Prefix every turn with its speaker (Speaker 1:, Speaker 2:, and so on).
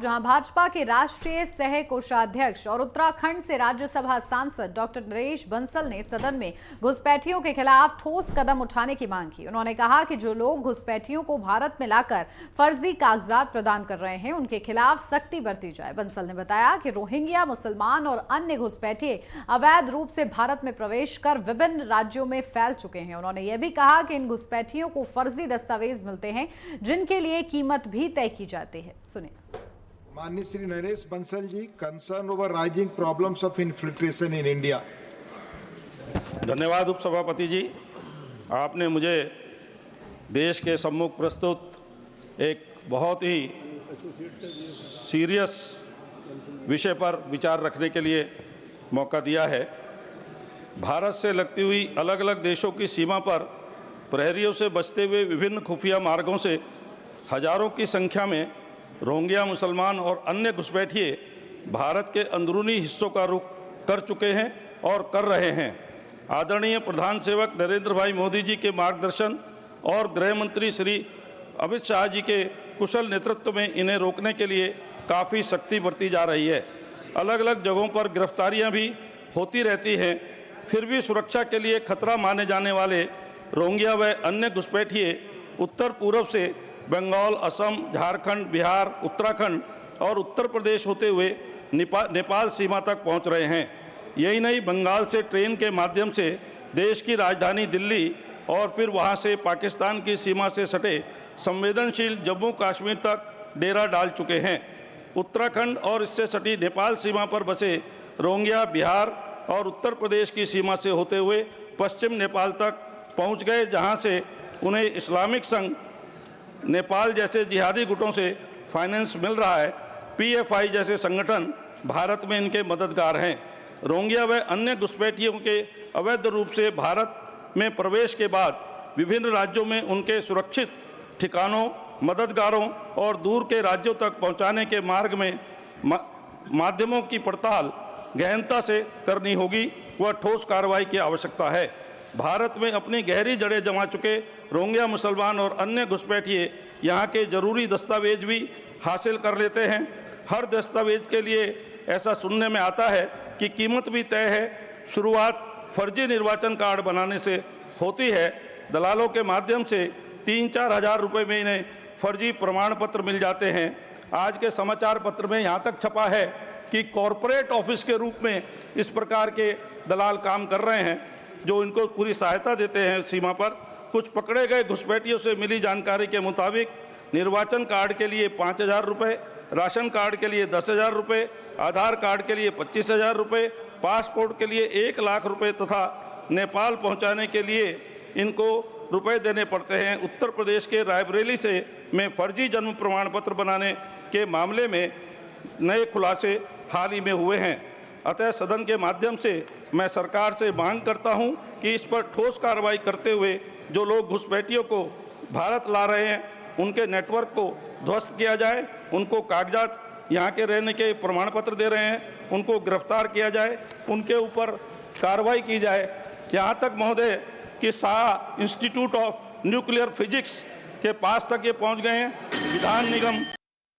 Speaker 1: जहां भाजपा के राष्ट्रीय सह कोषाध्यक्ष और उत्तराखंड से राज्यसभा सांसद डॉक्टर नरेश बंसल ने सदन में घुसपैठियों के खिलाफ ठोस कदम उठाने की मांग की। उन्होंने कहा कि जो लोग घुसपैठियों को भारत में लाकर फर्जी कागजात प्रदान कर रहे हैं उनके खिलाफ सख्ती बरती जाए। बंसल ने बताया कि रोहिंग्या, मुसलमान और अन्य घुसपैठिए अवैध रूप से भारत में प्रवेश कर विभिन्न राज्यों में फैल चुके हैं। उन्होंने यह भी कहा कि इन घुसपैठियों को फर्जी दस्तावेज मिलते हैं जिनके लिए कीमत भी तय की जाती है। सुनिए।
Speaker 2: माननीय Shri Naresh Bansal ji, concern over rising problems of infiltration in India.
Speaker 3: धन्यवाद उपसभापति जी, आपने मुझे देश के सम्मुख प्रस्तुत एक बहुत ही सीरियस विषय पर विचार रखने के लिए मौका दिया है। भारत से लगती हुई अलग अलग देशों की सीमा पर प्रहरियों से बचते हुए विभिन्न खुफिया मार्गों से हजारों की संख्या में रोहिंग्या, मुसलमान और अन्य घुसपैठिए भारत के अंदरूनी हिस्सों का रुख कर चुके हैं और कर रहे हैं। आदरणीय प्रधान सेवक नरेंद्र भाई मोदी जी के मार्गदर्शन और गृह मंत्री श्री अमित शाह जी के कुशल नेतृत्व में इन्हें रोकने के लिए काफ़ी सख्ती बरती जा रही है। अलग अलग जगहों पर गिरफ्तारियां भी होती रहती हैं, फिर भी सुरक्षा के लिए खतरा माने जाने वाले रोहिंग्या व अन्य घुसपैठिए उत्तर पूर्व से बंगाल, असम, झारखंड, बिहार, उत्तराखंड और उत्तर प्रदेश होते हुए नेपाल सीमा तक पहुंच रहे हैं। यही नहीं, बंगाल से ट्रेन के माध्यम से देश की राजधानी दिल्ली और फिर वहां से पाकिस्तान की सीमा से सटे संवेदनशील जम्मू कश्मीर तक डेरा डाल चुके हैं। उत्तराखंड और इससे सटी नेपाल सीमा पर बसे रोहिंग्या बिहार और उत्तर प्रदेश की सीमा से होते हुए पश्चिम नेपाल तक पहुँच गए, जहाँ से उन्हें इस्लामिक संघ नेपाल जैसे जिहादी गुटों से फाइनेंस मिल रहा है। पीएफआई जैसे संगठन भारत में इनके मददगार हैं। रोहिंग्या व अन्य घुसपैठियों के अवैध रूप से भारत में प्रवेश के बाद विभिन्न राज्यों में उनके सुरक्षित ठिकानों, मददगारों और दूर के राज्यों तक पहुंचाने के मार्ग में माध्यमों की पड़ताल गहनता से करनी होगी व ठोस कार्रवाई की आवश्यकता है। भारत में अपनी गहरी जड़ें जमा चुके रोहिंग्या, मुसलमान और अन्य घुसपैठिए यहाँ के जरूरी दस्तावेज भी हासिल कर लेते हैं। हर दस्तावेज के लिए ऐसा सुनने में आता है कि कीमत भी तय है। शुरुआत फर्जी निर्वाचन कार्ड बनाने से होती है। दलालों के माध्यम से 3-4 हज़ार रुपये में इन्हें फर्जी प्रमाण पत्र मिल जाते हैं। आज के समाचार पत्र में यहाँ तक छपा है कि कॉरपोरेट ऑफिस के रूप में इस प्रकार के दलाल काम कर रहे हैं, जो इनको पूरी सहायता देते हैं सीमा पर। कुछ पकड़े गए घुसपैठियों से मिली जानकारी के मुताबिक निर्वाचन कार्ड के लिए 5,000 रुपये, राशन कार्ड के लिए 10,000 रुपये, आधार कार्ड के लिए 25,000 रुपये, पासपोर्ट के लिए 1 लाख रुपये तथा नेपाल पहुंचाने के लिए इनको रुपए देने पड़ते हैं। उत्तर प्रदेश के रायबरेली से में फर्जी जन्म प्रमाण पत्र बनाने के मामले में नए खुलासे हाल ही में हुए हैं। अतः सदन के माध्यम से मैं सरकार से मांग करता हूं कि इस पर ठोस कार्रवाई करते हुए जो लोग घुसपैठियों को भारत ला रहे हैं उनके नेटवर्क को ध्वस्त किया जाए, उनको कागजात यहाँ के रहने के प्रमाण पत्र दे रहे हैं उनको गिरफ्तार किया जाए, उनके ऊपर कार्रवाई की जाए। यहाँ तक महोदय कि Shah institute of nuclear physics के पास तक ये पहुँच गए हैं। विधान निगम